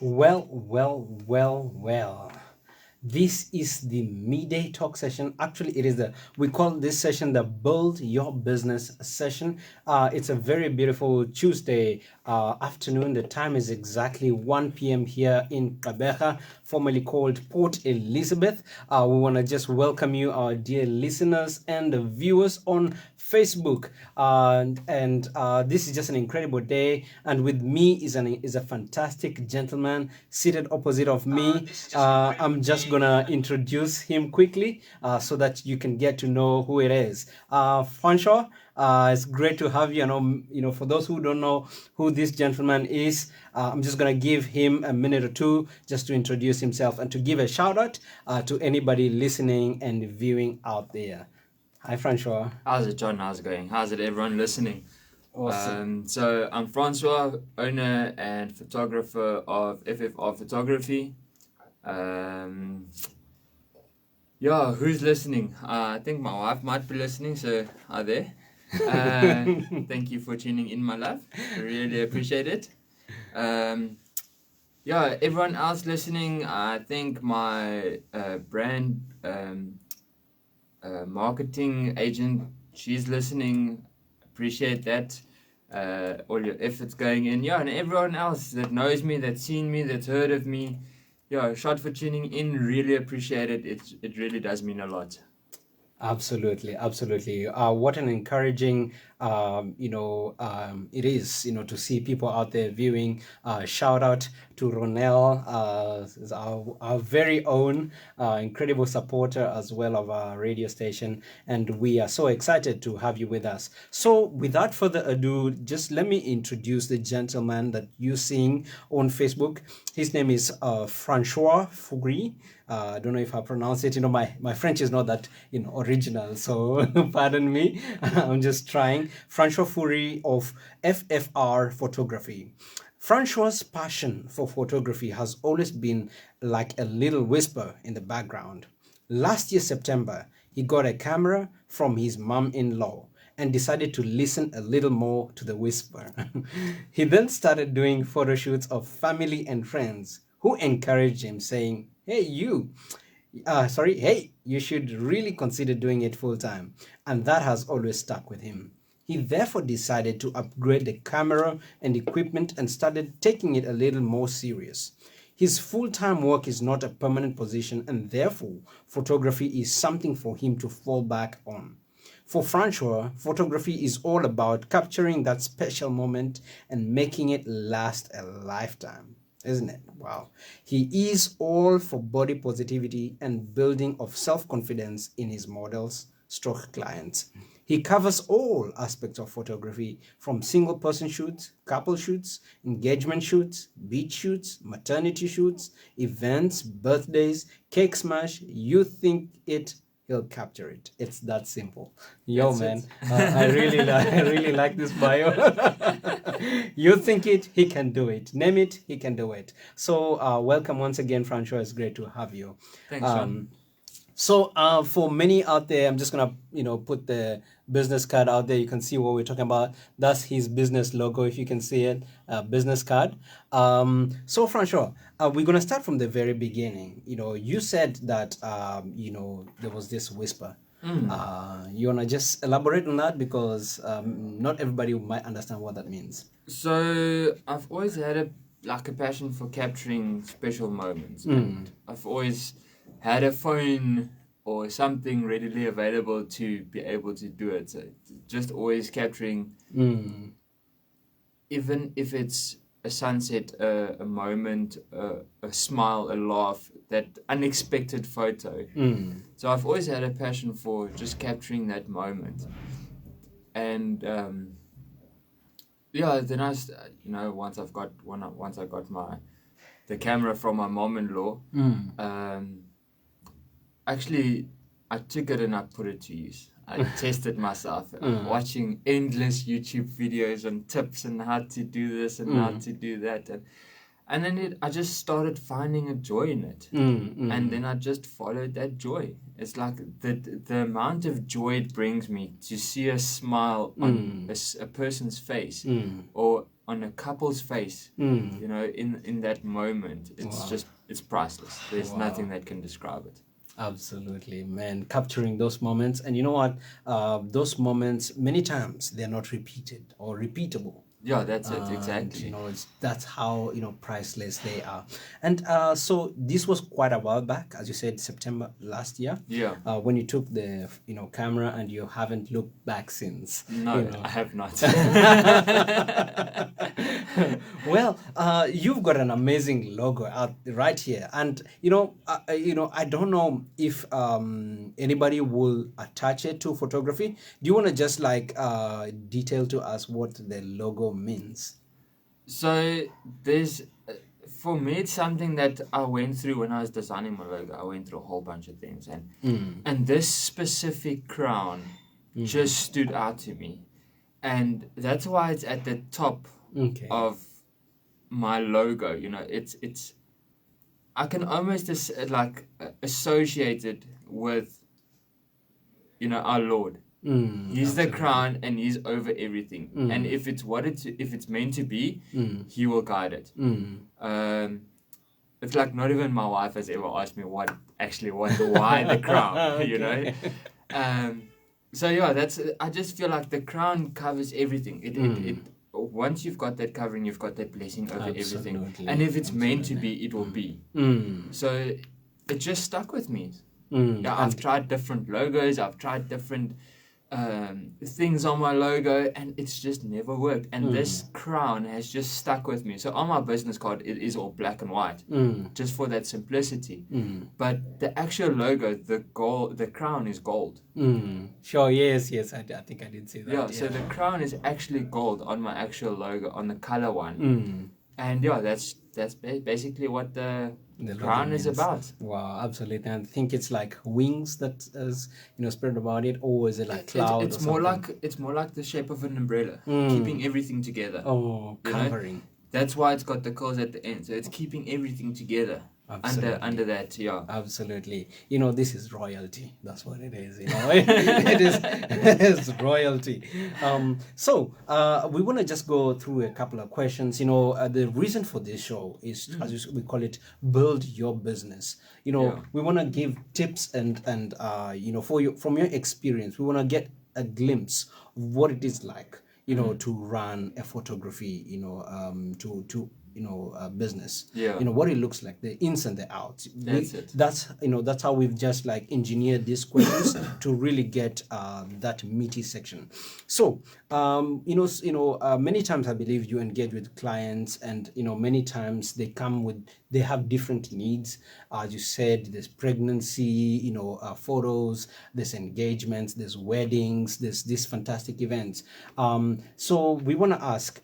Well. This is the midday talk session. Actually, we call this session the Build Your Business session. It's a very beautiful Tuesday afternoon. The time is exactly 1 p.m. here in Kabeja, formerly called Port Elizabeth. We want to just welcome you, our dear listeners and the viewers on Facebook. And this is just an incredible day. And with me is a fantastic gentleman seated opposite of me. I'm just gonna introduce him quickly so that you can get to know who it is. Francois, it's great to have you. For those who don't know who this gentleman is, I'm just gonna give him a minute or two just to introduce himself and to give a shout out to anybody listening and viewing out there. Hi, Francois. How's it, John? How's it going? How's it, everyone listening? Awesome. So I'm Francois, owner and photographer of FFR Photography. Who's listening? I think my wife might be listening, so hi there. Thank you for tuning in, my love. I really appreciate it. Everyone else listening, I think my brand marketing agent, she's listening. Appreciate that. All your efforts going in. And everyone else that knows me, that's seen me, that's heard of me. Shout for tuning in. Really appreciate it. It really does mean a lot. Absolutely. What an encouraging, it is, to see people out there viewing. Shout out to Ronel, our very own incredible supporter as well of our radio station. And we are so excited to have you with us. So without further ado, just let me introduce the gentleman that you're seeing on Facebook. His name is Francois Fourie. I don't know if I pronounce it. My French is not that original, so pardon me. I'm just trying. Francois Fourie of FFR Photography. Francois' passion for photography has always been like a little whisper in the background. Last year, September, he got a camera from his mom-in-law and decided to listen a little more to the whisper. He then started doing photo shoots of family and friends who encouraged him, saying, hey, you should really consider doing it full time. And that has always stuck with him. He therefore decided to upgrade the camera and equipment and started taking it a little more serious. His full-time work is not a permanent position, and therefore photography is something for him to fall back on. For Francois, photography is all about capturing that special moment and making it last a lifetime. Isn't it? Wow. He is all for body positivity and building of self-confidence in his models stroke clients. He covers all aspects of photography, from single person shoots, couple shoots, engagement shoots, beach shoots, maternity shoots, events, birthdays, cake smash. You think it, he'll capture it. It's that simple. Yo, man, I really like this bio. You think it, he can do it. Name it, he can do it. So welcome once again, Francois. It's great to have you. Thanks, Sean. So for many out there, I'm just gonna put the business card out there. You can see what we're talking about. That's his business logo, if you can see it, business card. So Francois, we're gonna start from the very beginning. You said that there was this whisper. You wanna just elaborate on that, because not everybody might understand what that means. So I've always had a passion for capturing special moments. And I've always had a phone or something readily available to be able to do it. So just always capturing, even if it's a sunset, a moment, a smile, a laugh, that unexpected photo. So I've always had a passion for just capturing that moment. And then once I got the camera from my mom-in-law, actually, I took it and I put it to use. I tested myself, watching endless YouTube videos on tips and how to do this and how to do that. And then I just started finding a joy in it. And then I just followed that joy. It's like the amount of joy it brings me to see a smile on a person's face or on a couple's face, you know, in that moment. It's just, it's priceless. There's nothing that can describe it. Absolutely, man. Capturing those moments. And you know what? Those moments, many times, they're not repeated or repeatable. Yeah, that's it, And, exactly. you know, that's how, you know, priceless they are. And so this was quite a while back, as you said, September last year. Yeah. When you took the, you know, camera, and you haven't looked back since. No, you know. I have not. Well, you've got an amazing logo out right here, and you know, I don't know if anybody will attach it to photography. Do you want to just like detail to us what the logo means? So there's, for me, it's something that I went through when I was designing my logo. I went through a whole bunch of things, and this specific crown just stood out to me, and that's why it's at the top of my logo. You know, it's I can almost associate it with, you know, our Lord. He's the crown, and he's over everything. And if it's if it's meant to be, he will guide it. It's like not even my wife has ever asked me why the crown, you know. So yeah, I just feel like the crown covers everything. It once you've got that covering, you've got that blessing over everything. And if it's meant to be, it will be. So it just stuck with me. Yeah, I've tried different logos. I've tried different things on my logo, and it's just never worked. And this crown has just stuck with me. So on my business card, it is all black and white, just for that simplicity. But the actual logo, the crown is gold. Sure, yes, I think I did see that. Yeah, so the crown is actually gold on my actual logo, on the color one. And yeah, that's basically what the crown is about. Wow, absolutely. And I think it's like wings that is, you know, spread about it, or is it like cloud? It's more like the shape of an umbrella, keeping everything together. Oh, covering. You know? That's why it's got the curls at the end. So it's keeping everything together. Under that, yeah. Absolutely. You know, this is royalty. That's what it is, you know. It's royalty. So we want to just go through a couple of questions. You know, the reason for this show is, as we call it, build your business. You know, we want to give tips and you know, from your experience, we want to get a glimpse of what it is like, you know, to run a photography, you know, to you know, business. Yeah. You know what it looks like, the ins and the outs. That's you know, that's how we've just like engineered these questions to really get that meaty section. So you know, many times I believe you engage with clients, and you know, many times they have different needs. As you said, there's pregnancy, you know, photos, there's engagements, there's weddings, there's these fantastic events. So we want to ask,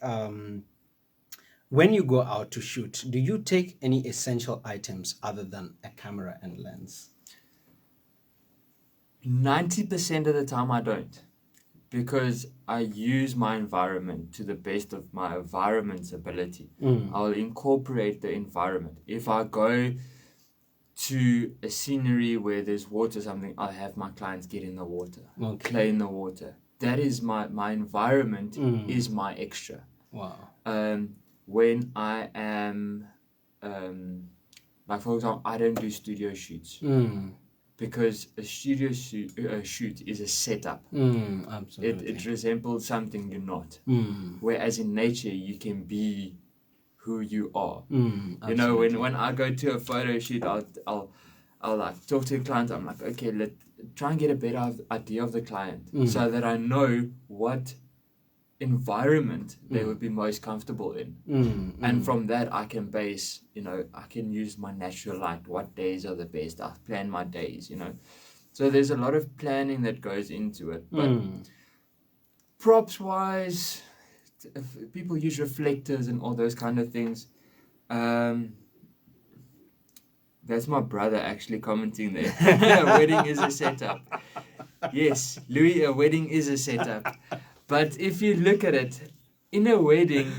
when you go out to shoot, do you take any essential items other than a camera and lens? 90% of the time I don't, because I use my environment to the best of my environment's ability. I'll incorporate the environment. If I go to a scenery where there's water or something, I'll have my clients get in the water, play in the water. That is my environment is my extra. Wow. When I am, like for example, I don't do studio shoots because a studio shoot is a setup. Absolutely. It resembles something you're not. Whereas in nature, you can be who you are. You know, when I go to a photo shoot, I'll like talk to the client. I'm like, okay, let's try and get a better idea of the client so that I know what environment they would be most comfortable in. And from that I can base, you know, I can use my natural light, what days are the best, I plan my days, you know. So there's a lot of planning that goes into it. But props wise, people use reflectors and all those kind of things. That's my brother actually commenting there. A wedding is a setup. Yes, Louis, a wedding is a setup. But if you look at it, in a wedding,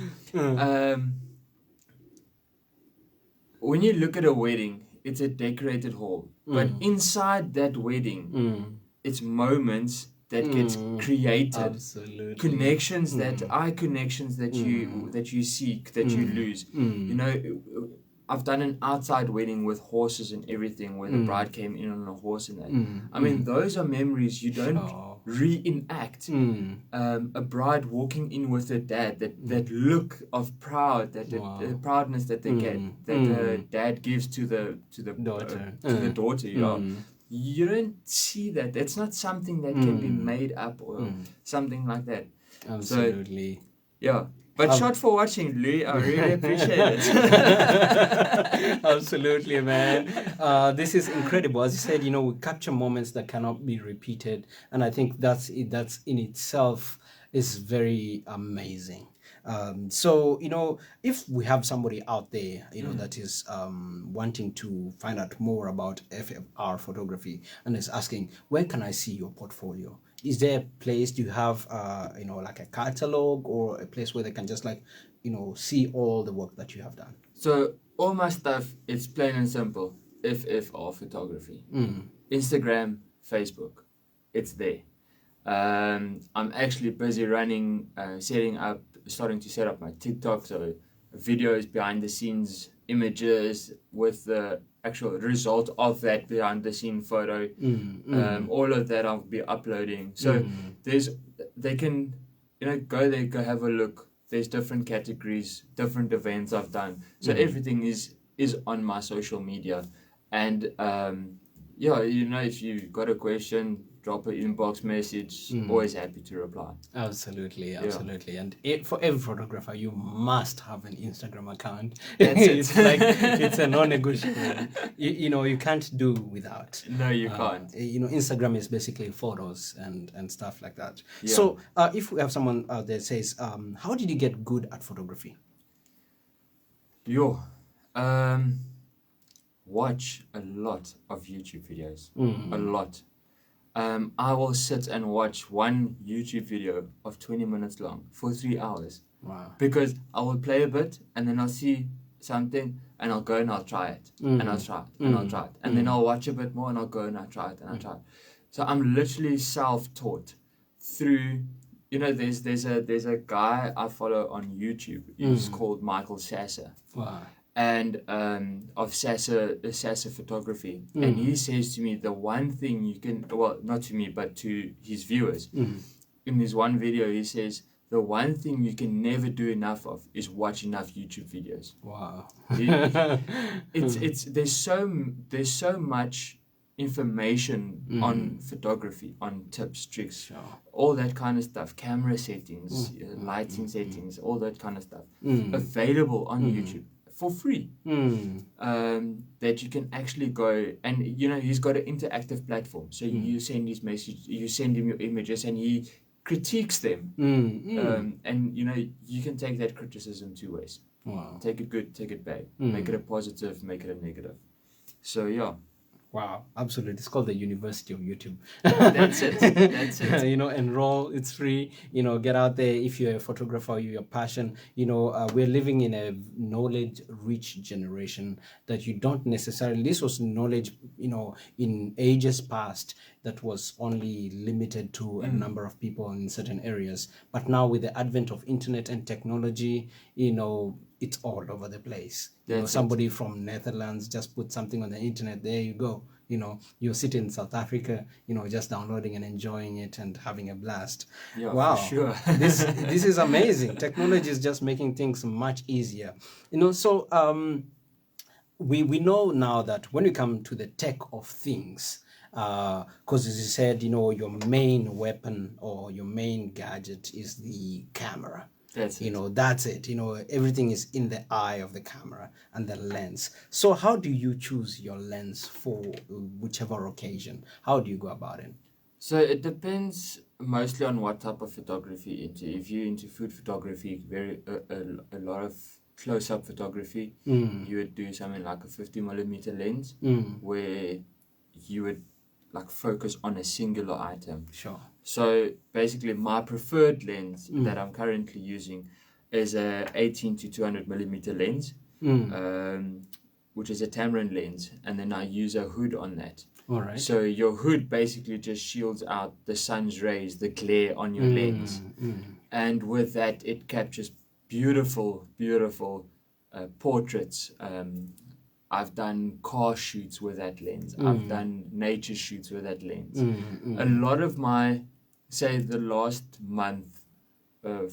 when you look at a wedding, it's a decorated hall, but inside that wedding, it's moments that get created, Absolutely. connections that eye connections that you seek, that you lose. You know, I've done an outside wedding with horses and everything, where the bride came in on a horse and that. I mean, those are memories you don't reenact. A bride walking in with her dad, that look of proud, the proudness that they get, that the dad gives to the Daughter. to the daughter. You don't see that. That's not something that can be made up or something like that. Absolutely. So, yeah. But shot for watching, Louis. I really appreciate it. Absolutely, man. This is incredible. As you said, you know, we capture moments that cannot be repeated, and I think that's in itself is very amazing. So, you know, if we have somebody out there, you know, that is wanting to find out more about FFR photography and is asking, where can I see your portfolio? Is there a place, do you have, you know, like a catalog or a place where they can just like, you know, see all the work that you have done? So all my stuff, it's plain and simple. FFR photography. Instagram, Facebook. It's there. I'm actually busy starting to set up my TikTok, so videos, behind the scenes images with the actual result of that behind the scene photo. All of that I'll be uploading. So they can, you know, go there, go have a look. There's different categories, different events I've done. So everything is on my social media. And yeah, you know, if you've got a question, drop an inbox message. Always happy to reply. Absolutely. And for every photographer, you must have an Instagram account. That's it. It's like, it's a non-negotiable. You know, you can't do without. No, you can't. You know, Instagram is basically photos and stuff like that. Yeah. So if we have someone out there says, how did you get good at photography? Watch a lot of YouTube videos. A lot. I will sit and watch one YouTube video of 20 minutes long for 3 hours. Wow. Because I will play a bit and then I'll see something and I'll go and I'll try it. And I'll try it and I'll try it. And then I'll watch a bit more and I'll go and I'll try it and I'll try it. So I'm literally self-taught through, you know, there's a guy I follow on YouTube. He's called Michael Sasser. Wow. And of Sasser photography. And he says to me, the one thing you can, well, not to me, but to his viewers, in his one video, he says, the one thing you can never do enough of is watch enough YouTube videos. Wow. There's so much information on photography, on tips, tricks, all that kind of stuff, camera settings, lighting settings, all that kind of stuff, available on YouTube for free. That you can actually go, and you know, he's got an interactive platform, so you send his message, you send him your images, and he critiques them. And you know, you can take that criticism two ways. Wow. Take it good, take it bad, make it a positive, make it a negative. So yeah. Wow, absolutely. It's called the University of YouTube. That's it. You know, enroll, it's free. You know, get out there if you're a photographer, your passion. You know, we're living in a knowledge-rich generation that you don't necessarily, this was knowledge, you know, in ages past that was only limited to a number of people in certain areas. But now with the advent of internet and technology, you know, it's all over the place. You know, somebody from Netherlands just put something on the internet. There you go. You know, you sit in South Africa, you know, just downloading and enjoying it and having a blast. Yeah, wow, for sure. this is amazing. Technology is just making things much easier. You know, so we know now that when we come to the tech of things, because as you said, you know, your main weapon or your main gadget is the camera. That's it. You know, that's it. You know, everything is in the eye of the camera and the lens. So how do you choose your lens for whichever occasion? How do you go about it? So it depends mostly on what type of photography you're into. If you're into food photography, a lot of close-up photography, you would do something like a 50mm lens, where you would like focus on a singular item. Sure. So basically my preferred lens that I'm currently using is a 18 to 200mm lens, which is a Tamron lens, and then I use a hood on that. All right. So your hood basically just shields out the sun's rays, the glare on your lens. And with that, it captures beautiful, beautiful portraits. I've done car shoots with that lens. I've done nature shoots with that lens. A lot of my, say, the last month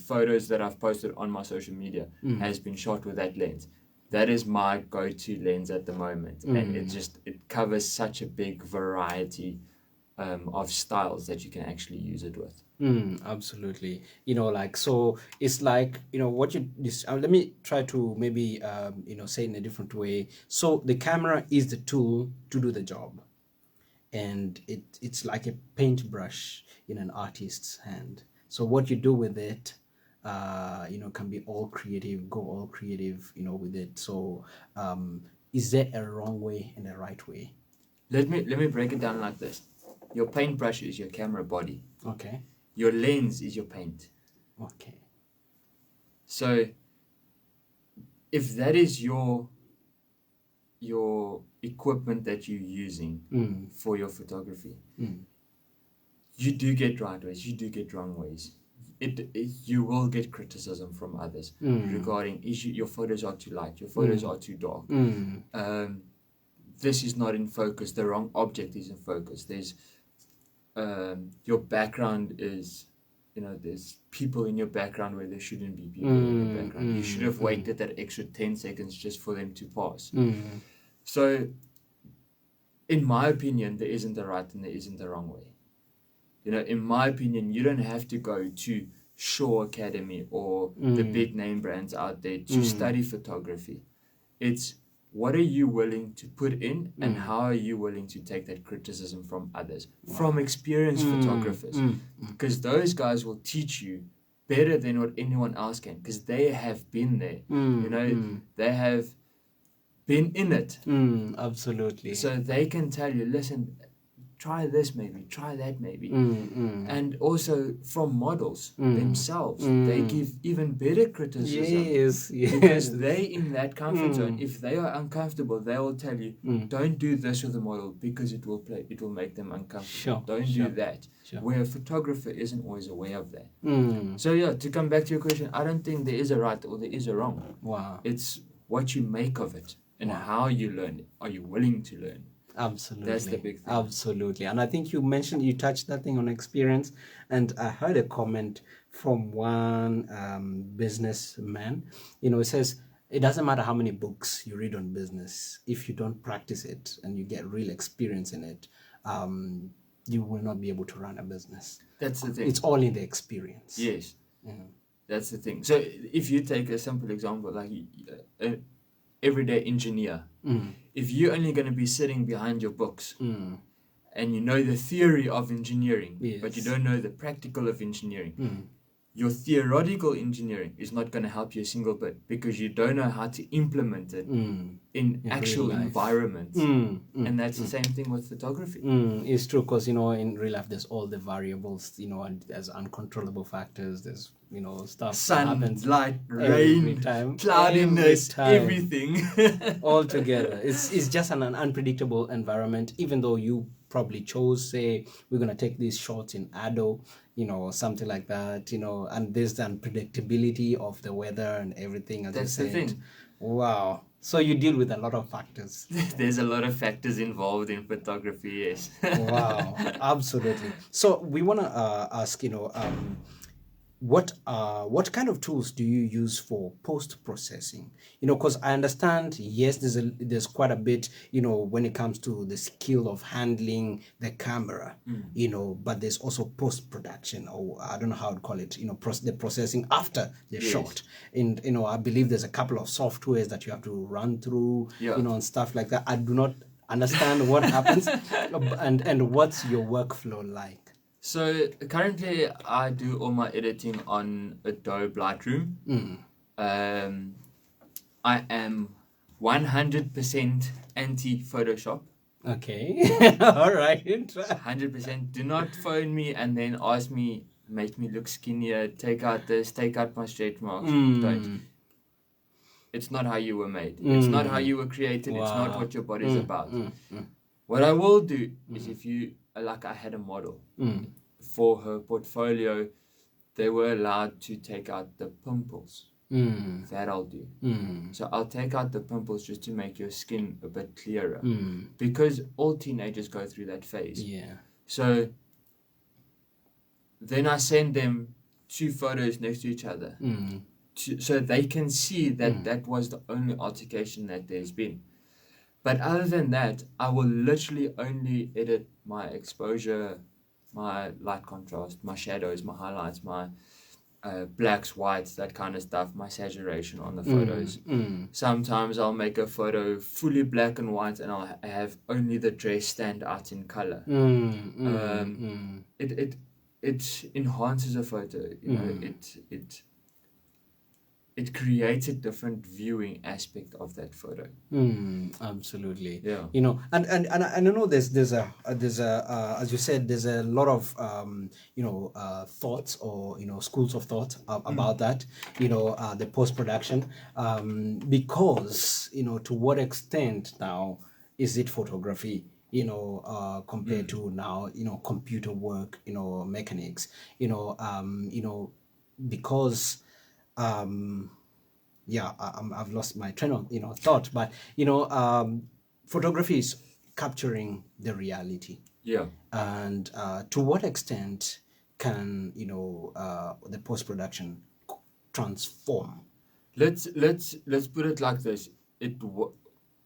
photos that I've posted on my social media has been shot with that lens. That is my go-to lens at the moment, and it covers such a big variety of styles that you can actually use it with. Absolutely. Like, so it's like, what let me try to maybe, say in a different way. So the camera is the tool to do the job, and it's like a paintbrush in an artist's hand. So what you do with it, can be all creative, go all creative, with it. So, is there a wrong way and a right way? Let me break it down like this. Your paintbrush is your camera body. Okay. Your lens is your paint. Okay. So, if that is your equipment that you're using for your photography, you do get right ways, you do get wrong ways. You will get criticism from others regarding your photos are too light, your photos are too dark. This is not in focus, the wrong object is in focus. There's your background is, there's people in your background where there shouldn't be people in your background. You should have waited that extra 10 seconds just for them to pass. So, in my opinion, there isn't a right and there isn't a wrong way. In my opinion, you don't have to go to Shaw Academy or the big name brands out there to study photography. It's what are you willing to put in and how are you willing to take that criticism from others, from experienced photographers. Because those guys will teach you better than what anyone else can, because they have been there. They have been in it. Absolutely. So they can tell you, listen, try this maybe, try that maybe. And also from models themselves, they give even better criticism. Yes. Because they in that comfort zone, if they are uncomfortable, they will tell you, don't do this with the model because it will make them uncomfortable. Don't do that. Where a photographer isn't always aware of that. So yeah, to come back to your question, I don't think there is a right or there is a wrong. Wow. It's what you make of it and how you learn it. Are you willing to learn? Absolutely. That's the big thing. Absolutely. And I think you touched that thing on experience. And I heard a comment from one businessman. It says, it doesn't matter how many books you read on business. If you don't practice it and you get real experience in it, you will not be able to run a business. That's the thing. It's all in the experience. Yes. That's the thing. So if you take a simple example, like an everyday engineer, if you're only going to be sitting behind your books and you know the theory of engineering, but you don't know the practical of engineering, your theoretical engineering is not going to help you a single bit because you don't know how to implement it in actual environments. And that's the same thing with photography. It's true because, in real life, there's all the variables, and there's uncontrollable factors, there's, stuff Sun, that happens light, rain, cloudiness, everything. all together. It's just an unpredictable environment, even though you probably chose, say, we're going to take these shots in Ado, or something like that, and there's the unpredictability of the weather and everything. That's the thing. Wow. So you deal with a lot of factors. There's a lot of factors involved in photography, yes. Wow, absolutely. So we want to ask, what kind of tools do you use for post-processing? Because I understand, yes, there's quite a bit, when it comes to the skill of handling the camera, but there's also post-production, or I don't know how to call it, the processing after the shot. And, I believe there's a couple of softwares that you have to run through, and stuff like that. I do not understand what happens and what's your workflow like? So currently I do all my editing on Adobe Lightroom. I am 100% anti Photoshop. Okay. All right. 100%. Do not phone me and then ask me, make me look skinnier, take out this, take out my stretch marks. Don't. it's not how you were made. It's not how you were created. It's not Wow. what your body's about. What I will do is, if you, like, I had a model for her portfolio, they were allowed to take out the pimples. That I'll do. So I'll take out the pimples just to make your skin a bit clearer, because all teenagers go through that phase. Yeah. So then I send them 2 photos next to each other, so they can see that that was the only altercation that there's been. But other than that, I will literally only edit my exposure, my light contrast, my shadows, my highlights, my blacks, whites, that kind of stuff, my saturation on the photos. Sometimes I'll make a photo fully black and white, and I'll have only the dress stand out in color. It enhances a photo. You know, it creates a different viewing aspect of that photo. Absolutely. Yeah. You know, and I know there's a as you said, there's a lot of thoughts, or schools of thought about that. The post production, because to what extent now is it photography? Compared to now, computer work, mechanics, because I've lost my train of thought, but photography is capturing the reality. Yeah. And to what extent can the post production transform? Let's put it like this.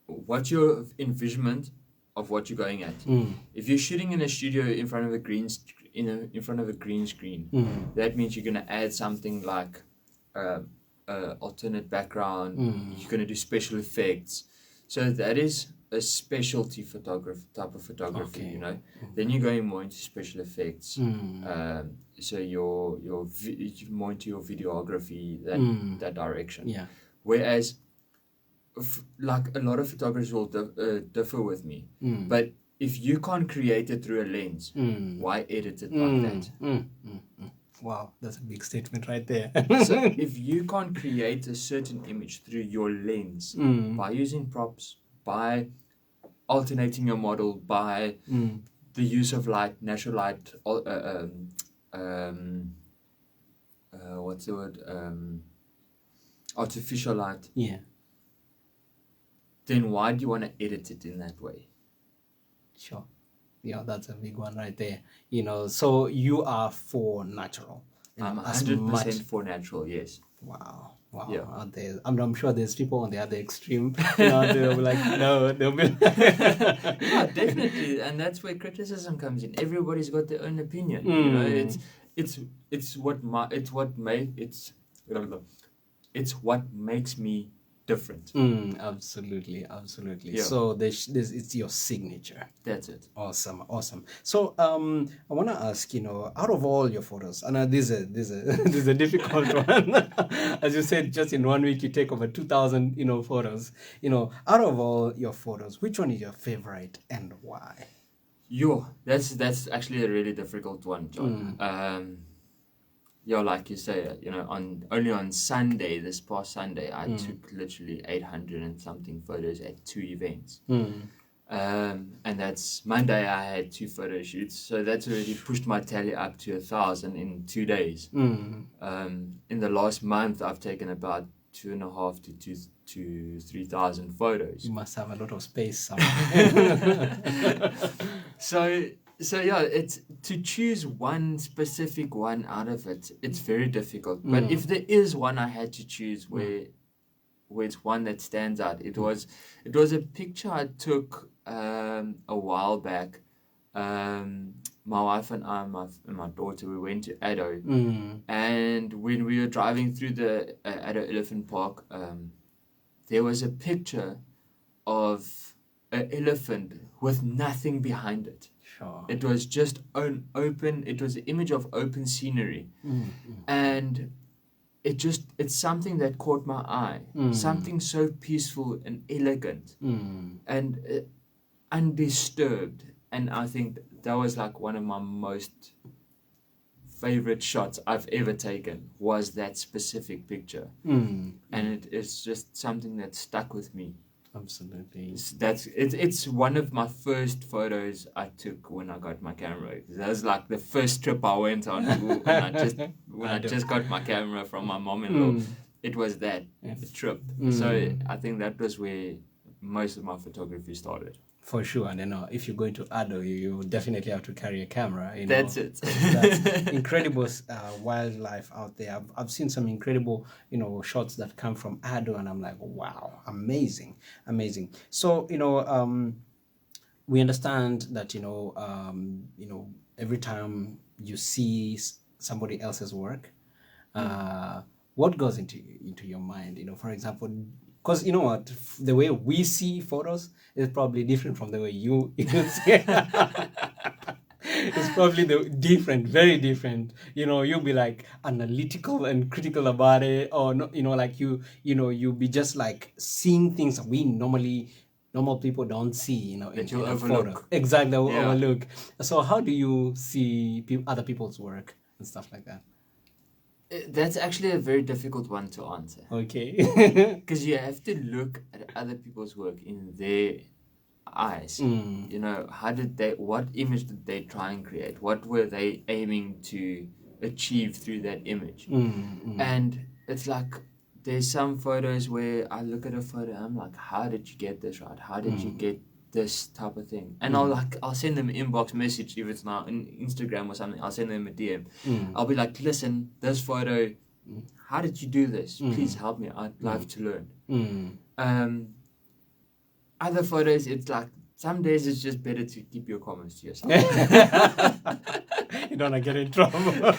What's your envisionment of what you're going at? If you're shooting in a studio in front of a green screen, that means you're going to add something like alternate background. You're going to do special effects. So that is a specialty type of photography. Okay. Then you're going more into special effects. So you're more into your videography, that direction. Yeah. Whereas like a lot of photographers will differ with me, but if you can't create it through a lens, why edit it like that? Wow, that's a big statement right there. So if you can't create a certain image through your lens, by using props, by alternating your model, by the use of light, natural light, what's the word, artificial light, Yeah. then why do you want to edit it in that way? Sure. Yeah, that's a big one right there. So you are for natural. I'm as 100% much. for natural, yes. Wow. Yeah. Out there, I'm sure there's people on the other extreme. They'll be like, no, they'll be. Yeah, definitely, and that's where criticism comes in. Everybody's got their own opinion. It's what makes me different. Absolutely. Yeah. So it's your signature. That's it. Awesome. So I want to ask, out of all your photos, and this is a difficult one. As you said, just in 1 week you take over 2,000 photos. Out of all your photos, which one is your favorite and why? That's actually a really difficult one, John. Like you say, only on Sunday, this past Sunday, I took literally 800 and something photos at 2 events. And that's Monday, I had 2 photo shoots, so that's already pushed my tally up to 1,000 in 2 days. In the last month, I've taken about 2,500 to 3,000 photos. You must have a lot of space somewhere. So yeah, it's to choose one specific one out of it. It's very difficult. But if there is one I had to choose where it's one that stands out, it was a picture I took a while back. My wife and I and my daughter, we went to Addo, and when we were driving through the Addo Elephant Park, there was a picture of an elephant with nothing behind it. Sure. It was just open. It was an image of open scenery, and it's something that caught my eye. Something so peaceful and elegant, and undisturbed. And I think that was like one of my most favorite shots I've ever taken was that specific picture, and it's just something that stuck with me. Absolutely. It's one of my first photos I took when I got my camera. That was like the first trip I went on when I just got my camera from my mom-in-law. It was that trip. So I think that was where most of my photography started. For sure, and if you're going to Ado, you definitely have to carry a camera. That's it. That's incredible wildlife out there. I've seen some incredible, shots that come from Ado, and I'm like, wow, amazing. So, we understand that every time you see somebody else's work, what goes into your mind? For example, because you know what, the way we see photos is probably different from the way you see. It's probably very different. You'll be like analytical and critical about it, or not. Like you'll be just like seeing things that normal people don't see. That in you a overlook. photo. Exactly, Yeah. overlook. So how do you see other people's work and stuff like that? That's actually a very difficult one to answer. Okay. Because you have to look at other people's work in their eyes. What image did they try and create? What were they aiming to achieve through that image? And it's like, there's some photos where I look at a photo and I'm like, how did you get this right? How did you get this type of thing? And I'll send them an inbox message, if it's not on Instagram or something. I'll send them a DM. I'll be like, listen, this photo, how did you do this? Please help me. I'd love to learn. Other photos, it's like, some days it's just better to keep your comments to yourself. You don't want to get in trouble.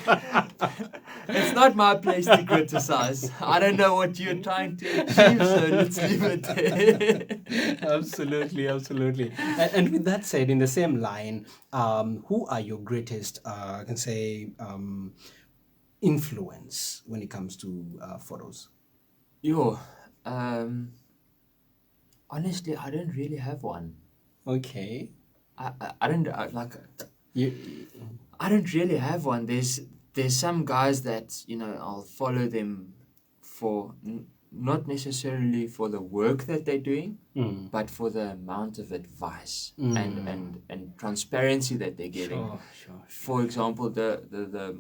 It's not my place to criticize. I don't know what you're trying to achieve, so let's leave it there. Absolutely. And with that said, in the same line, who are your greatest, I can say, influence when it comes to photos? Honestly, I don't really have one. Okay. I don't like. I don't really have one. There's some guys that I'll follow them for not necessarily for the work that they're doing, but for the amount of advice and transparency that they're getting. Sure. For example, the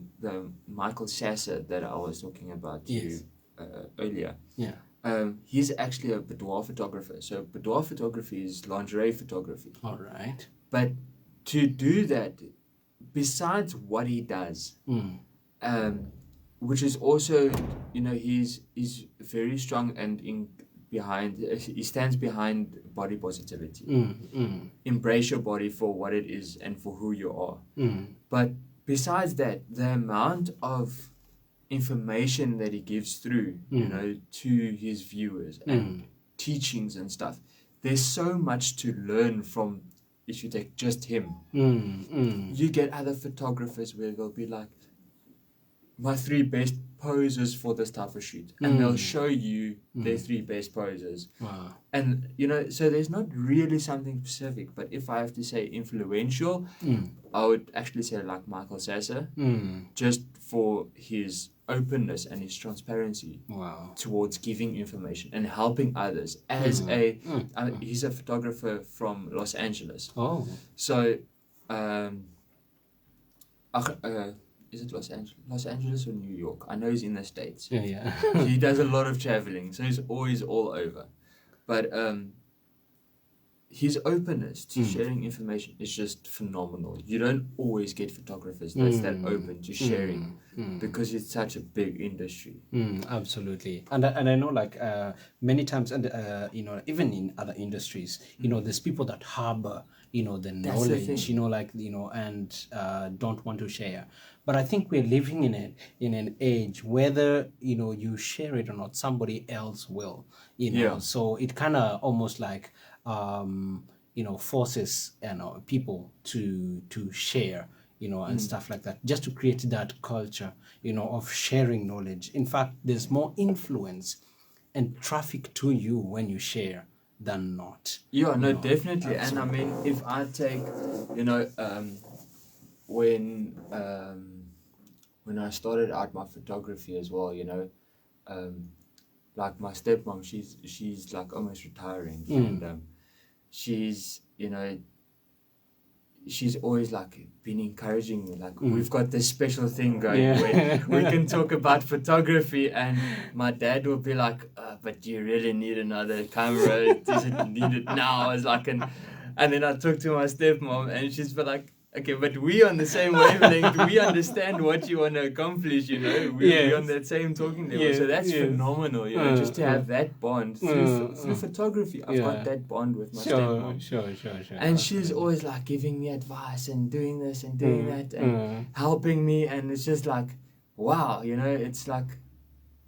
Michael Sasser that I was talking about to you earlier. Yeah. He's actually a boudoir photographer. So boudoir photography is lingerie photography. All right. But to do that, besides what he does, which is also, he's very strong and he stands behind body positivity. Embrace your body for what it is and for who you are. But besides that, the amount of information that he gives through, to his viewers and teachings and stuff, there's so much to learn from. If you take just him, you get other photographers where they'll be like, my 3 best poses for this type of shoot, and they'll show you their 3 best poses. Wow. And so there's not really something specific, but if I have to say influential, I would actually say like Michael Sasser, just for his openness and his transparency towards giving information and helping others. As he's a photographer from Los Angeles. Oh. So, is it Los Angeles or New York? I know he's in the States. Yeah. He does a lot of traveling, so he's always all over. But his openness to sharing information is just phenomenal. You don't always get photographers that's that open to sharing because it's such a big industry. Absolutely. And I know like many times, and even in other industries, there's people that harbor the knowledge, and don't want to share. But I think we're living in an age whether you share it or not, somebody else will. So it kind of almost like forces people to share and stuff like that, just to create that culture of sharing knowledge. In fact, there's more influence and traffic to you when you share than not. Definitely. And I mean, if I take when when I started out my photography as well, you know, like my stepmom, she's like almost retiring, and she's, you know, she's always like been encouraging me, like we've got this special thing going where we can talk about photography, and my dad will be like, but do you really need another camera? Does it need it now? I was like, and then I talk to my stepmom, and she's been like, okay, but we on the same wavelength. We understand what you want to accomplish, you know. We're on that same talking level. So that's phenomenal, you know, just to have that bond through photography. I've got that bond with my stepmom. Sure. And she's always like giving me advice and doing this and doing that and helping me. And it's just like, wow, you know, it's like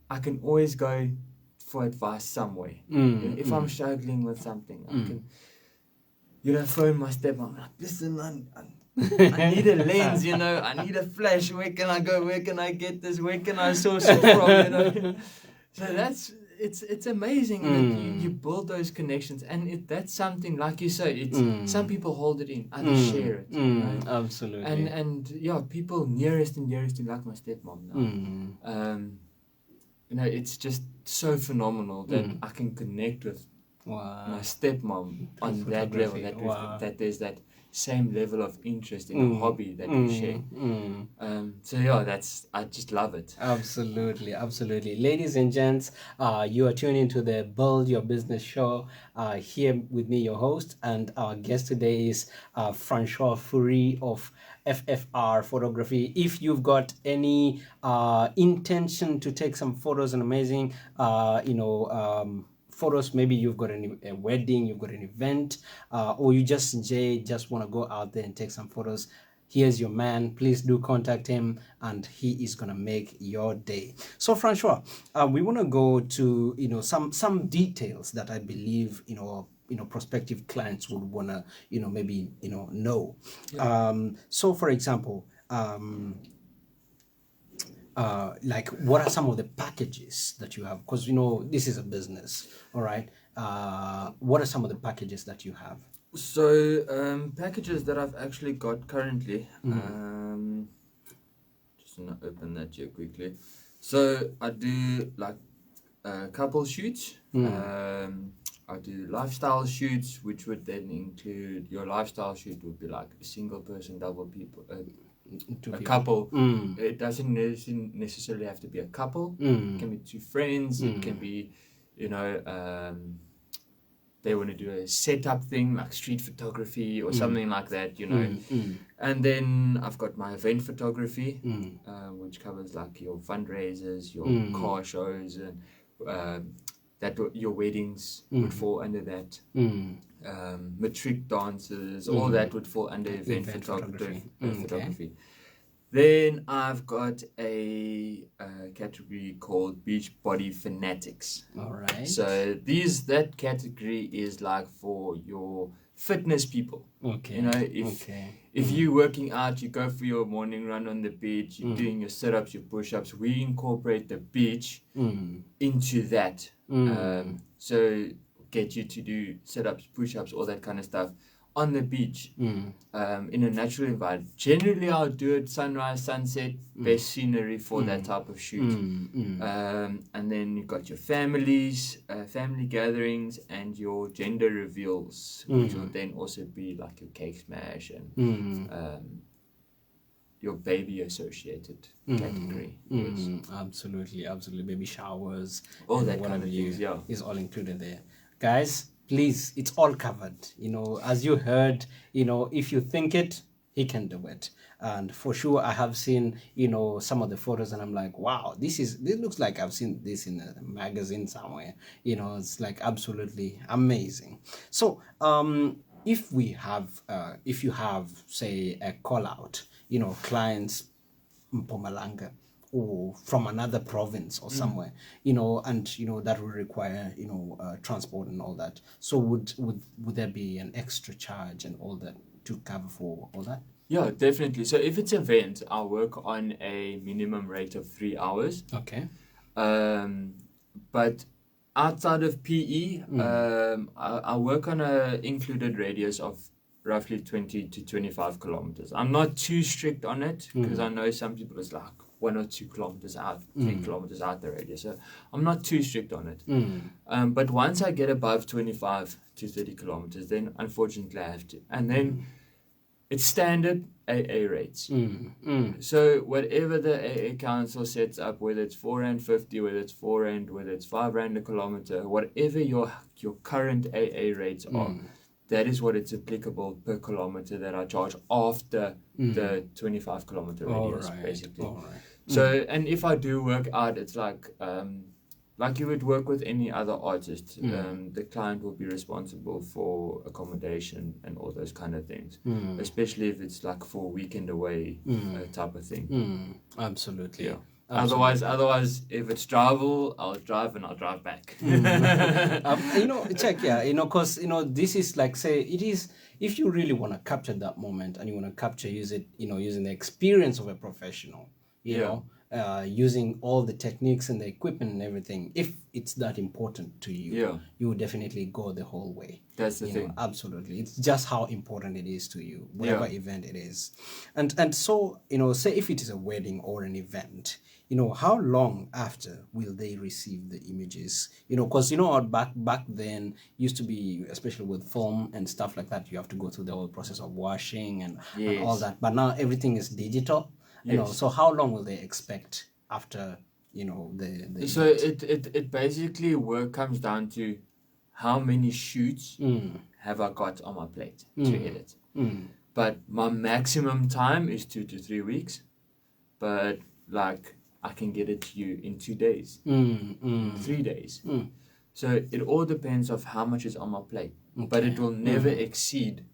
I can always go for advice somewhere. You know, if I'm struggling with something, I can, you know, phone my stepmom. Like, listen, I need a lens, you know, I need a flash. Where can I go? Where can I get this? Where can I source it from? You know, so it's amazing that you build those connections, and that's something, like you say, it's some people hold it in, others share it. Right? Absolutely. And yeah, people nearest and dearest to, like my stepmom now. You know, it's just so phenomenal that I can connect with my stepmom on that level. That there's that same level of interest in a hobby that we share. So yeah, I just love it. Absolutely. Ladies and gents, you are tuning into the Build Your Business show. Here with me, your host, and our guest today is Francois Fourie of FFR Photography. If you've got any intention to take some photos and amazing, photos, maybe you've got a wedding, you've got an event, or you just want to go out there and take some photos, here's your man. Please do contact him, and he is gonna make your day. So Francois, we want to go to, you know, some details that I believe, you know, prospective clients would want to, you know, maybe, you know. So for example, like, what are some of the packages that you have? Because, you know, this is a business, all right? What are some of the packages that you have? So packages that I've actually got currently, just gonna open that here quickly. So I do like couple shoots. I do lifestyle shoots, which would then include, your lifestyle shoot would be like a single person, double people, couple. It doesn't necessarily have to be a couple. It can be two friends. It can be, you know, they want to do a setup thing like street photography or something like that, you know. And then I've got my event photography, which covers like your fundraisers, your car shows, and your weddings would fall under that. Matric dances, all that would fall under event photography. Then I've got a category called Beach Body Fanatics. All right. So that category is like for your fitness people. Okay. You know, if you're working out, you go for your morning run on the beach, you're doing your sit-ups, your push-ups, we incorporate the beach into that. So get you to do sit-ups, push-ups, all that kind of stuff on the beach, in a natural environment. Generally, I'll do it sunrise, sunset, best scenery for that type of shoot. And then you've got your families, family gatherings, and your gender reveals, which will then also be like your cake smash and your baby associated category. Absolutely. Baby showers, all that kind of things, is all included there. Guys, please, it's all covered. You know, as you heard, you know, if you think it, he can do it. And for sure, I have seen, you know, some of the photos, and I'm like, wow, this looks like I've seen this in a magazine somewhere. You know, it's like absolutely amazing. So, if you have, say, a call out, you know, clients Mpumalanga or from another province or somewhere, you know, and, you know, that will require, you know, transport and all that. So would there be an extra charge and all that to cover for all that? Yeah, definitely. So if it's an event, I'll work on a minimum rate of 3 hours. Okay. But outside of PE, I work on a included radius of roughly 20 to 25 kilometers. I'm not too strict on it because I know some people is like, 1 or 2 kilometers out, 3 kilometers out the radius. So I'm not too strict on it. Mm. But once I get above 25 to 30 kilometers, then unfortunately I have to. And then it's standard AA rates. So whatever the AA council sets up, whether it's R4.50, whether it's R4, whether it's R5 a kilometer, whatever your current AA rates are, that is what it's applicable per kilometer that I charge after the 25 kilometer radius, basically. All right. So, and if I do work out, it's like you would work with any other artist. The client will be responsible for accommodation and all those kind of things, especially if it's like for a weekend away type of thing. Absolutely. Yeah. Otherwise, if it's travel, I'll drive and I'll drive back. Check, because, this is like, say, it is, if you really want to capture that moment and you want to capture, using the experience of a professional, you know, using all the techniques and the equipment and everything, if it's that important to you, you would definitely go the whole way. That's the thing. Absolutely. It's just how important it is to you, whatever event it is. And so, say if it is a wedding or an event, how long after will they receive the images? Because, back then used to be, especially with film and stuff like that, you have to go through the whole process of washing and all that. But now everything is digital. So how long will they expect after the so it basically comes down to how many shoots have I got on my plate to edit. But my maximum time is 2 to 3 weeks, but like I can get it to you in 2 days, 3 days. So it all depends of how much is on my plate, but it will never exceed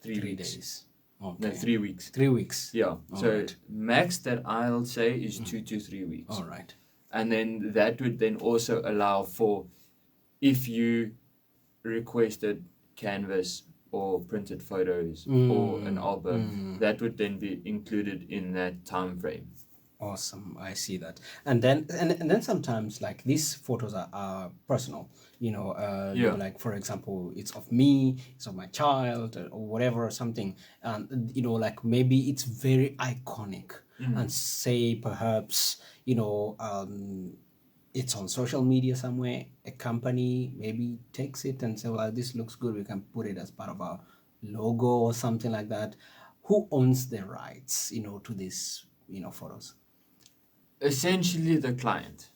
3 weeks. Okay. No, 3 weeks. 3 weeks. Yeah. So max that I'll say is 2 to 3 weeks. All right. And then that would then also allow for, if you requested canvas or printed photos or an album, that would then be included in that time frame. Awesome, I see that. And then sometimes, like, these photos are personal, like, for example, it's of me, it's of my child, or whatever, or something, and like maybe it's very iconic, and say perhaps it's on social media somewhere, a company maybe takes it and say, well, this looks good, we can put it as part of our logo or something like that. Who owns the rights to these photos? Essentially the client,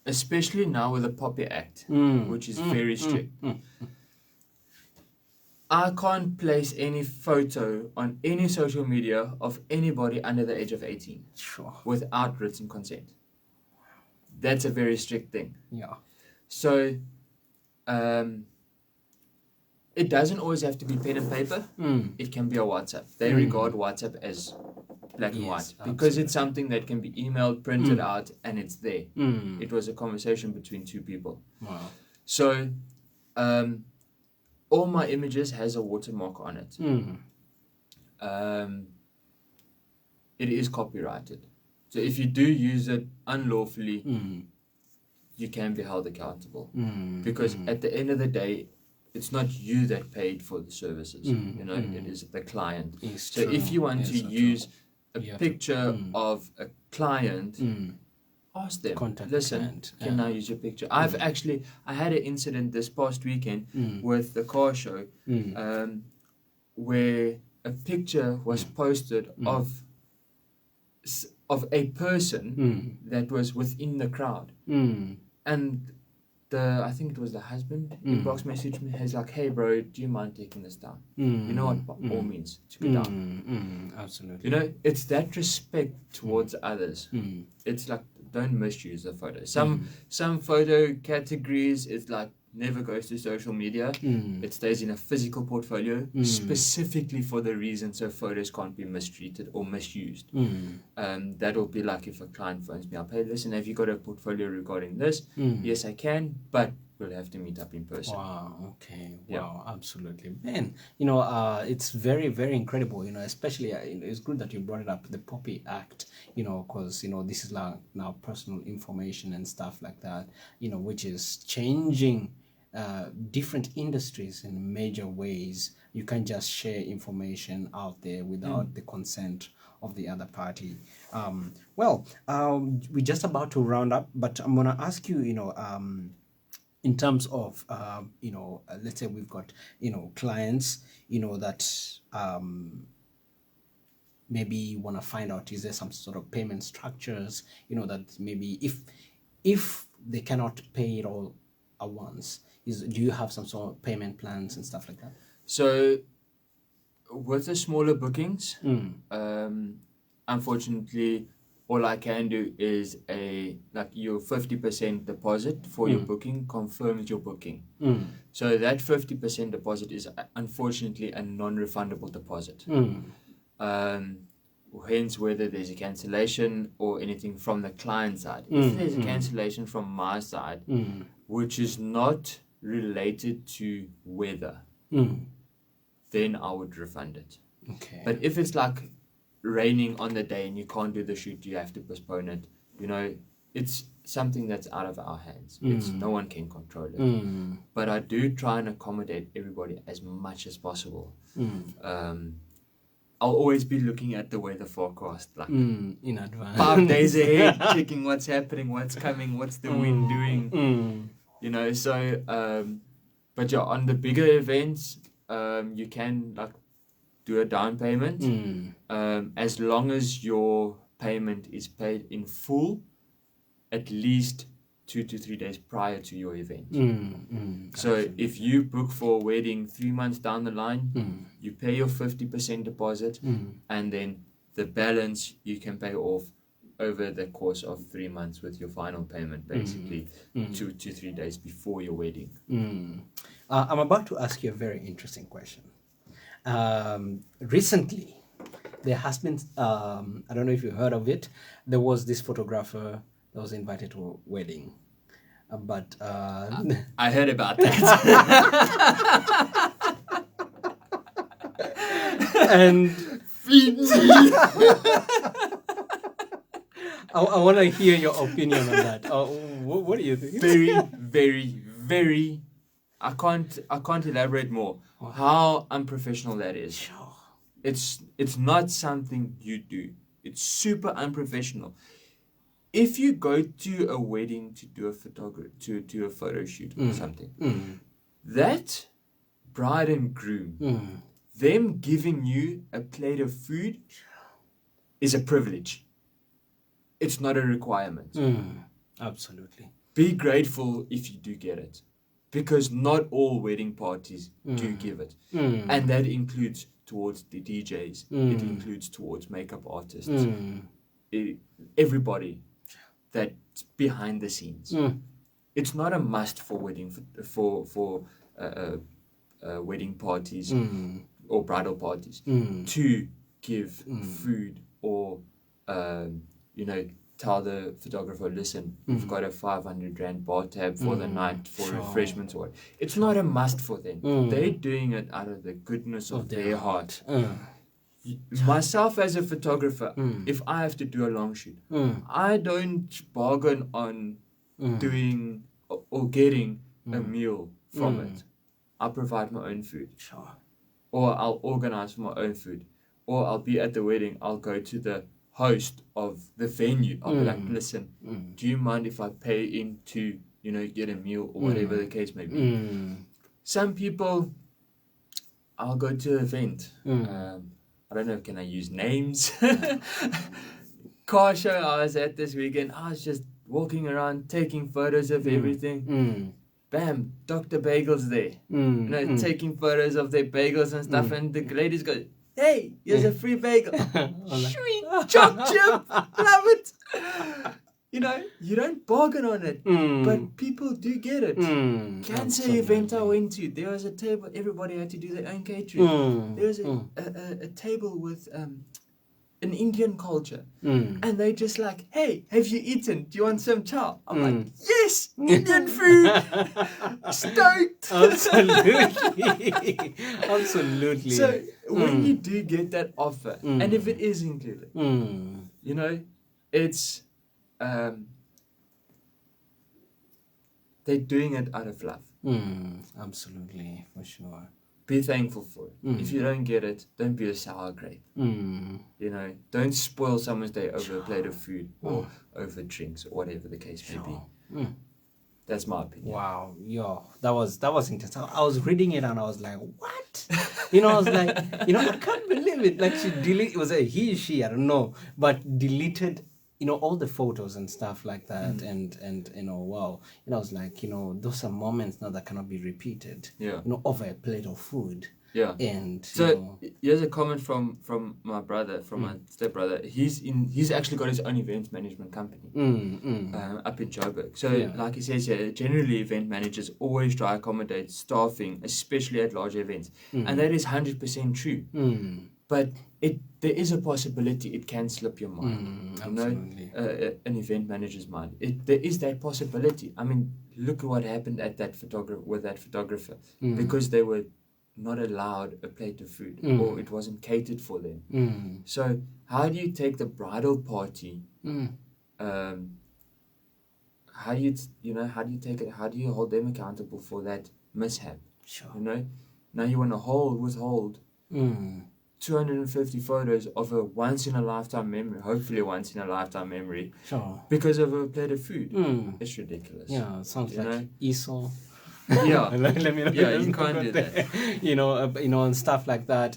especially now with the POPI Act, which is very strict. I can't place any photo on any social media of anybody under the age of 18 without written consent. That's a very strict thing. Yeah. So it doesn't always have to be pen and paper. It can be a WhatsApp. They regard WhatsApp as black and white because it's something that can be emailed, printed out, and it's there. It was a conversation between two people. Wow. So all my images has a watermark on it. It is copyrighted. So if you do use it unlawfully, you can be held accountable. Because at the end of the day, it's not you that paid for the services. It is the client. So if you want to use a picture of a client, ask them, listen, can I use your picture? I had an incident this past weekend with the car show where a picture was posted of a person that was within the crowd. And I think it was the husband, inbox messaged me, he's like, hey bro, do you mind taking this down? You know what, by all means, took it down. Absolutely. It's that respect towards others. It's like, don't misuse the photo. Some photo categories, it's like, never goes to social media. It stays in a physical portfolio specifically for the reason so photos can't be mistreated or misused. That'll be like if a client phones me up, hey, listen, have you got a portfolio regarding this? Yes, I can, but we'll have to meet up in person. Wow, okay. Wow, absolutely. Man, it's very, very incredible, especially, it's good that you brought it up, the POPI Act, because, this is now personal information and stuff like that, which is changing different industries in major ways. You can't just share information out there without the consent of the other party. We're just about to round up, but I'm gonna ask you, in terms of let's say we've got clients that maybe want to find out, is there some sort of payment structures, that maybe if they cannot pay it all at once, do you have some sort of payment plans and stuff like that? So with the smaller bookings, unfortunately, all I can do is your 50% deposit for your booking confirms your booking. So that 50% deposit is unfortunately a non-refundable deposit. Hence, whether there's a cancellation or anything from the client side. If there's a cancellation from my side, which is not related to weather, then I would refund it. Okay. But if it's like raining on the day and you can't do the shoot, you have to postpone it. It's something that's out of our hands. No one can control it. But I do try and accommodate everybody as much as possible. I'll always be looking at the weather forecast, like in advance, 5 days ahead, checking what's happening, what's coming, what's the wind doing. But yeah, on the bigger events, you can do a down payment, as long as your payment is paid in full, at least 2 to 3 days prior to your event. So if you book for a wedding 3 months down the line, you pay your 50% deposit, and then the balance you can pay off over the course of 3 months with your final payment, basically 2 to 3 days before your wedding. I'm about to ask you a very interesting question. Recently, there has been, I don't know if you heard of it, there was this photographer that was invited to a wedding. But I heard about that. And feed me. I want to hear your opinion on that. What do you think? Very, very, very. I can't elaborate more. How unprofessional that is. Sure. It's not something you do. It's super unprofessional. If you go to a wedding to do a to a photo shoot or something, that bride and groom, them giving you a plate of food is a privilege. It's not a requirement. Absolutely. Be grateful if you do get it, because not all wedding parties do give it. And that includes towards the DJs. It includes towards makeup artists. Everybody that's behind the scenes. It's not a must for wedding wedding parties or bridal parties to give food or tell the photographer, listen, we've got a 500 rand bar tab for the night for refreshments or what. It's not a must for them. They're doing it out of the goodness of their heart. Myself as a photographer, if I have to do a long shoot, I don't bargain on doing or getting a meal from it. I provide my own food. Sure. Or I'll organize for my own food. Or I'll be at the wedding, I'll go to the host of the venue. I'll be like, listen, do you mind if I pay in to, get a meal or whatever the case may be? Some people, I'll go to an event. I don't know, can I use names? Car show I was at this weekend, I was just walking around taking photos of everything. Bam, Dr. Bagel's there. Taking photos of their bagels and stuff, and the ladies go, hey, here's a free bagel. Sweet choc chip, love it. You don't bargain on it, but people do get it. Cancer event I went to, there was a table, everybody had to do their own catering. There was a table with an Indian culture, and they just like, hey, have you eaten? Do you want some chow? I'm like, yes, Indian food. Stoked. Absolutely. Absolutely. So when you do get that offer, and if it is included, it's they're doing it out of love. Absolutely, for sure. be thankful for it. If you don't get it, don't be a sour grape. You know, don't spoil someone's day over a plate of food or over drinks or whatever the case may be. That's my opinion. Wow, that was intense. I was reading it and I was like, what? You know, I was like, I can't believe it. Like it was a he, she, I don't know, but deleted, all the photos and stuff like that. And wow. I was like, those are moments now that cannot be repeated. Yeah. Over a plate of food. Yeah. And so here's a comment from my brother, from my stepbrother. He's actually got his own event management company up in Joburg. So like he says here, generally event managers always try to accommodate staffing, especially at large events, and that is 100% true. But there is a possibility it can slip your mind. An event manager's mind. There is that possibility. I mean, look at what happened at that photographer because they were not allowed a plate of food or it wasn't catered for them. So how do you take the bridal party? How do you take it? How do you hold them accountable for that mishap? Sure. Now you want to withhold 250 photos of a once in a lifetime memory, hopefully once in a lifetime memory, because of a plate of food. It's ridiculous. Yeah, it sounds like Esau. Yeah, let me know. Yeah, you can't do that. And stuff like that.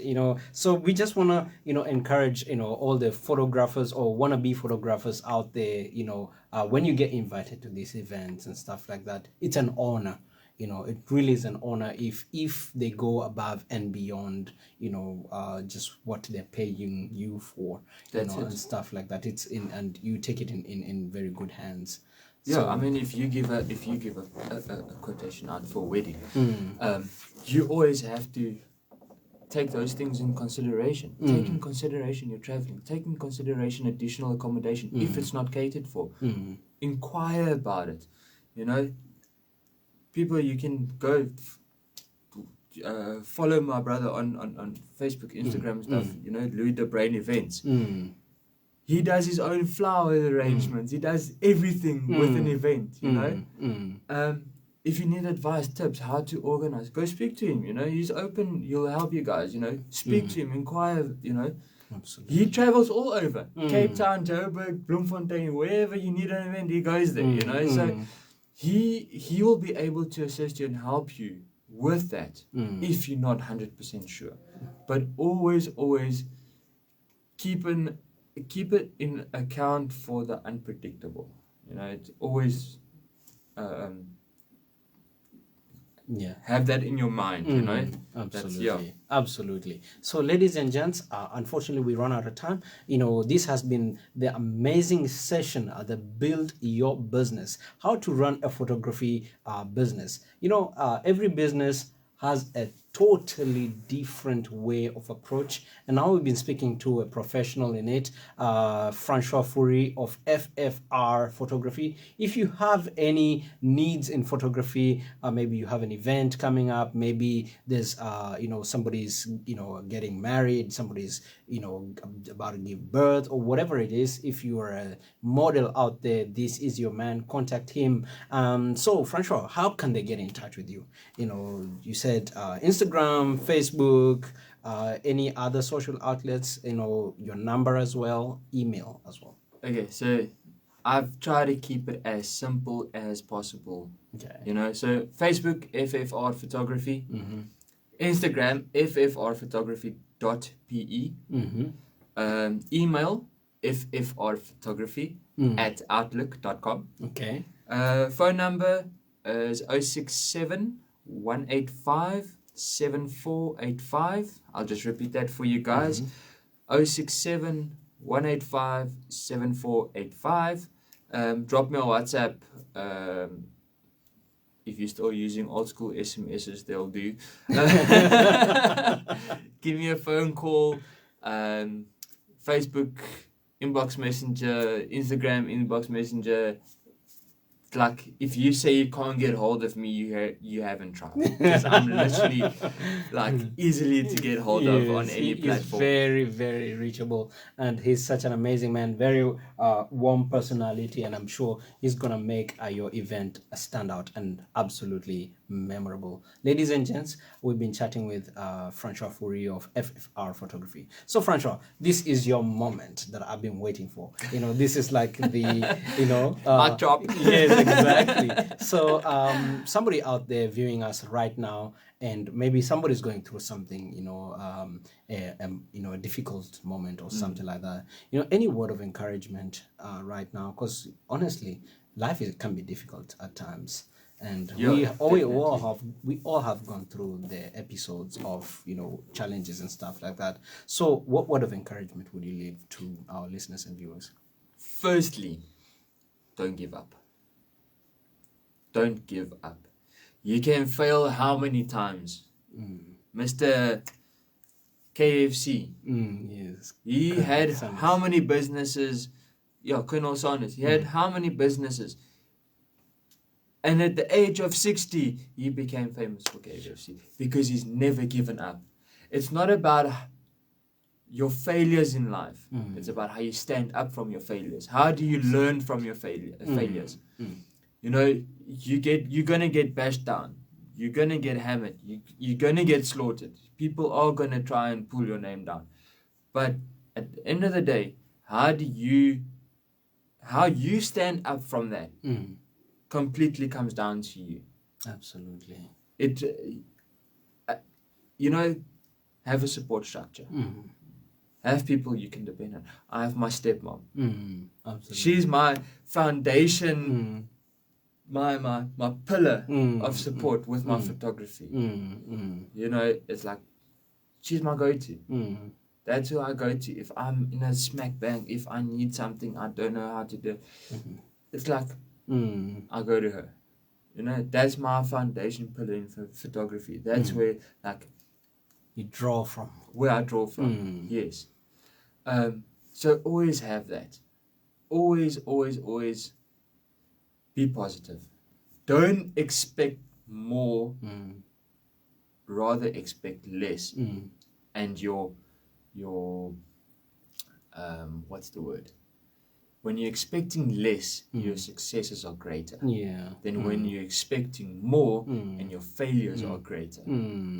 So we just wanna, encourage, all the photographers or wannabe photographers out there. When you get invited to these events and stuff like that, it's an honor. It really is an honor if they go above and beyond. Just what they're paying you for. And stuff like that. And you take it in very good hands. Yeah, so, I mean, if you give a quotation out for a wedding, you always have to take those things in consideration. Take in consideration your traveling. Take in consideration additional accommodation if it's not catered for. Inquire about it. People, you can go follow my brother on Facebook, Instagram and stuff. Louis the Brain Events. He does his own flower arrangements. He does everything with an event, If you need advice, tips, how to organize, go speak to him, He's open, he'll help you guys, Speak to him, inquire, Absolutely. He travels all over. Cape Town, Joburg, Bloemfontein, wherever you need an event, he goes there, So he will be able to assist you and help you with that if you're not 100% sure. But always keep it in account for the unpredictable. It's always have that in your mind. Absolutely. Absolutely. So, ladies and gents, unfortunately, we run out of time. This has been the amazing session at the Build Your Business, how to run a photography business. Every business has a totally different way of approach, and now we've been speaking to a professional in it, Francois Fourie of FFR Photography. If you have any needs in photography, maybe you have an event coming up, maybe there's somebody's getting married, somebody's about to give birth, or whatever it is. If you are a model out there, this is your man. Contact him. So Francois, how can they get in touch with you? You said Instagram, Facebook, any other social outlets, your number as well, email as well. Okay, so I've tried to keep it as simple as possible. Okay. So Facebook, FFR Photography, Instagram, ffrphotography.pe, email, ffrphotography @outlook.com. Okay. Phone number is 067 185 7485. I'll just repeat that for you guys. 067 185 7485. Drop me a WhatsApp. If you're still using old school SMSs, they'll do. Give me a phone call. Facebook inbox messenger, Instagram inbox messenger. Like, if you say you can't get hold of me, you haven't tried. Because I'm literally easily to get hold of on any platform. He's very, very reachable, and he's such an amazing man, very warm personality, and I'm sure he's gonna make your event a standout and absolutely memorable. Ladies and gents, we've been chatting with Francois Fourie of FFR Photography. So, Francois, this is your moment that I've been waiting for. This is like the, Mic drop. Yes, exactly. So, somebody out there viewing us right now, and maybe somebody's going through something, a difficult moment or something like that. Any word of encouragement right now? Because honestly, life can be difficult at times, and we all have gone through the episodes of challenges and stuff like that. So, what word of encouragement would you leave to our listeners and viewers? Firstly, don't give up. Don't give up. You can fail how many times? Mr. KFC. Yes. He had how many businesses? Colonel Sanders. He had how many businesses? And at the age of 60, he became famous for KFC because he's never given up. It's not about your failures in life. It's about how you stand up from your failures. How do you learn from your failures? You're gonna get bashed down. You're gonna get hammered. You're gonna get slaughtered. People are gonna try and pull your name down. But at the end of the day, how you stand up from that completely comes down to you. Absolutely. It have a support structure. Have people you can depend on. I have my stepmom. Absolutely. She's my foundation, my pillar of support with my photography. It's like she's my go-to. That's who I go to if I'm in a smack bang. If I need something I don't know how to do, it's like I go to her. That's my foundation pillar in photography. That's where you draw from. Where I draw from. Yes. So always have that. Always be positive. Don't expect more. Rather expect less. And your what's the word? When you're expecting less, your successes are greater. Than when you're expecting more and your failures are greater.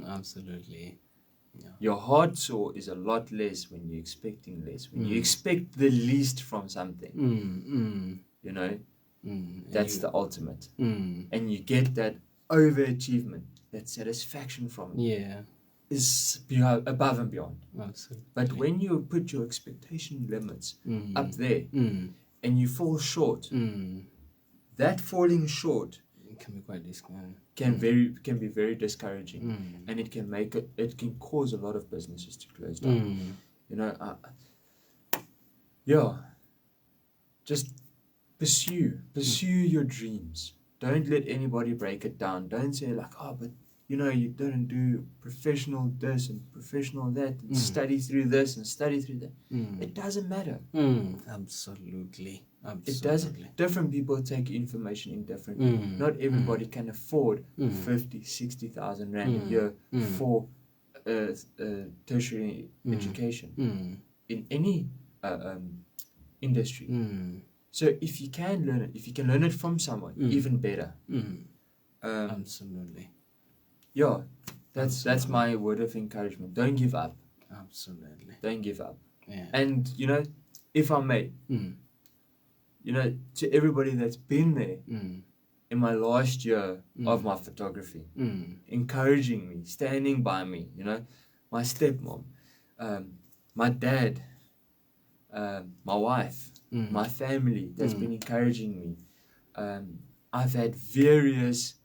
Absolutely. Yeah. Your heart sore is a lot less when you're expecting less. When you expect the least from something, that's the ultimate. And you get that overachievement, that satisfaction from it. Is above and beyond. Absolutely. But when you put your expectation limits up there and you fall short, that falling short can be quite discouraging. Can be very discouraging, and it can cause a lot of businesses to close down. Just pursue your dreams. Don't let anybody break it down. Don't say but you don't do professional this and professional that and study through this and study through that. It doesn't matter. Absolutely. It doesn't. Different people take information in differently. Not everybody can afford 50, 60,000 rand a year for tertiary education in any industry. So if you can learn it, if you can learn it from someone, even better. Absolutely. That's my word of encouragement. Don't give up. Absolutely. Don't give up. Yeah. And if I may, to everybody that's been there in my last year of my photography, encouraging me, standing by me, my stepmom, my dad, my wife, my family that's been encouraging me. I've had various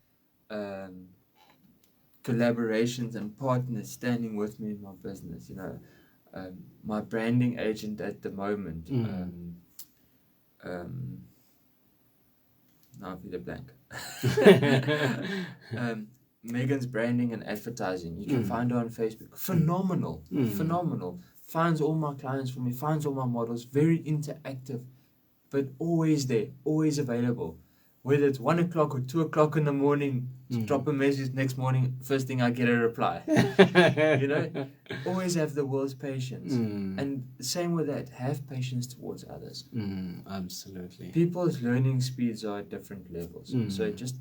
collaborations and partners standing with me in my business. My branding agent at the moment. Now I've hit a blank. Megan's branding and advertising. You can find her on Facebook. Phenomenal. Finds all my clients for me. Finds all my models. Very interactive, but always there, always available. Whether it's 1 o'clock or 2 o'clock in the morning, drop a message next morning, first thing I get a reply. Always have the world's patience. And same with that, have patience towards others. Absolutely. People's learning speeds are at different levels. So just,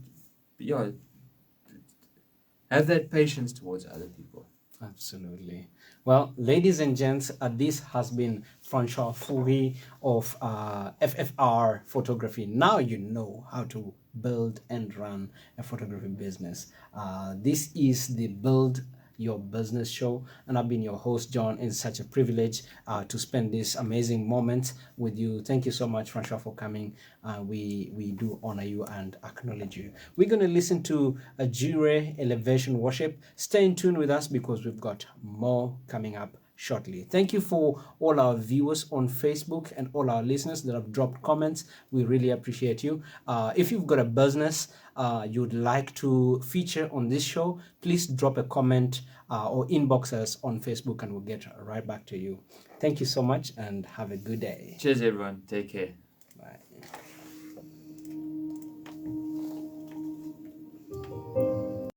have that patience towards other people. Absolutely. Well, ladies and gents, this has been Francois Fourie of FFR Photography. Now you know how to build and run a photography business. This is the Build Your Business show, and I've been your host, John. It's such a privilege to spend this amazing moment with you. Thank you so much, Francois, for coming. We do honor you and acknowledge you. We're going to listen to a Jure Elevation Worship. Stay in tune with us because we've got more coming up shortly. Thank you for all our viewers on Facebook and all our listeners that have dropped comments. We really appreciate you. If you've got a business you'd like to feature on this show, please drop a comment or inbox us on Facebook and we'll get right back to you. Thank you so much and have a good day. Cheers, everyone. Take care.